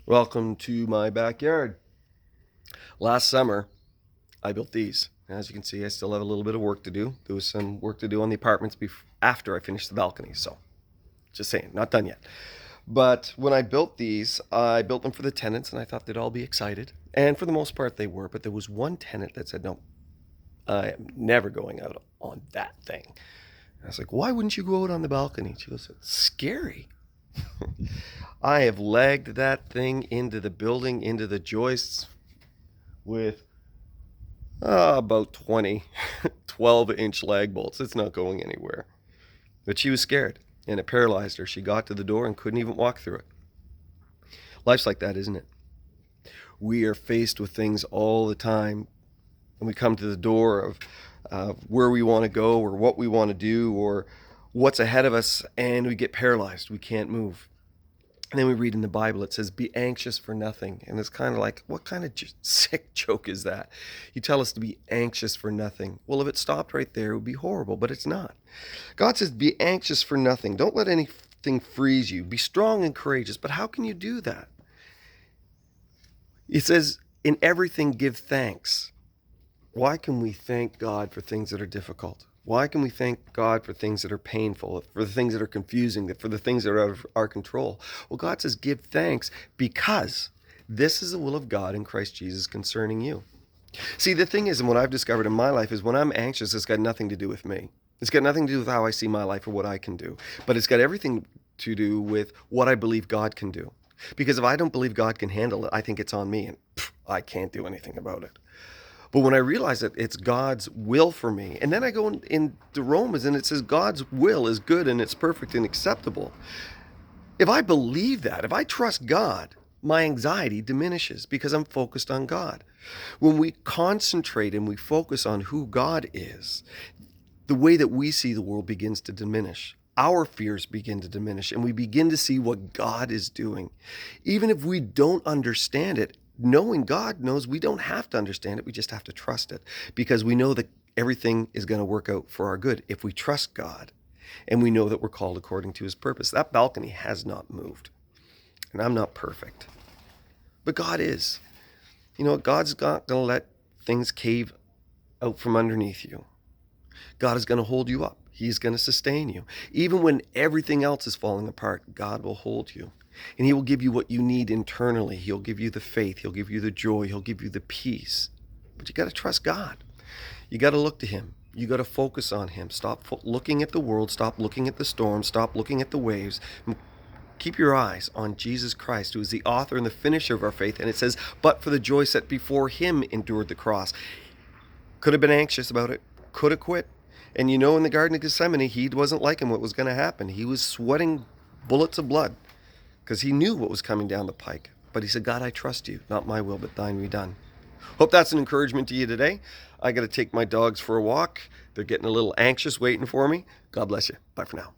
Welcome to my backyard. Last summer, I built these. As you can see, I still have a little bit of work to do. There was some work to do on the apartments after I finished the balcony, so just saying, not done yet. But when I built these, I built them for the tenants, and I thought they'd all be excited. And for the most part, they were. But there was one tenant that said, "No, I am never going out on that thing." I was like, "Why wouldn't you go out on the balcony?" She goes, "It's scary." I have lagged that thing into the building, into the joists with about 20 12-inch lag bolts. It's not going anywhere. But she was scared, and it paralyzed her. She got to the door and couldn't even walk through it. Life's like that, isn't it? We are faced with things all the time, and we come to the door of where we want to go or what we want to do or what's ahead of us, and we get paralyzed. We can't move. And then we read in the Bible, it says, be anxious for nothing. And it's kind of like, what kind of sick joke is that? You tell us to be anxious for nothing. Well, if it stopped right there, it would be horrible, but it's not. God says, be anxious for nothing. Don't let anything freeze you. Be strong and courageous. But how can you do that? It says, in everything, give thanks. Why can we thank God for things that are difficult? Why can we thank God for things that are painful, for the things that are confusing, for the things that are out of our control? Well, God says, give thanks because this is the will of God in Christ Jesus concerning you. See, the thing is, and what I've discovered in my life is when I'm anxious, it's got nothing to do with me. It's got nothing to do with how I see my life or what I can do. But it's got everything to do with what I believe God can do. Because if I don't believe God can handle it, I think it's on me, and I can't do anything about it. But when I realize that it's God's will for me, and then I go into Romans and it says God's will is good and it's perfect and acceptable. If I believe that, if I trust God, my anxiety diminishes because I'm focused on God. When we concentrate and we focus on who God is, the way that we see the world begins to diminish. Our fears begin to diminish and we begin to see what God is doing. Even if we don't understand it, knowing God knows we don't have to understand it. We just have to trust it because we know that everything is going to work out for our good if we trust God and we know that we're called according to his purpose. That balcony has not moved and I'm not perfect, but God is. You know, God's not going to let things cave out from underneath you. God is going to hold you up. He's going to sustain you. Even when everything else is falling apart, God will hold you. And he will give you what you need internally. He'll give you the faith. He'll give you the joy. He'll give you the peace. But you got to trust God. You got to look to him. You got to focus on him. Stop looking at the world. Stop looking at the storm. Stop looking at the waves. Keep your eyes on Jesus Christ, who is the author and the finisher of our faith. And it says, but for the joy set before him endured the cross. Could have been anxious about it. Could have quit. And you know, in the Garden of Gethsemane, he wasn't liking what was going to happen. He was sweating bullets of blood because he knew what was coming down the pike. But he said, God, I trust you. Not my will, but thine be done. Hope that's an encouragement to you today. I got to take my dogs for a walk. They're getting a little anxious waiting for me. God bless you. Bye for now.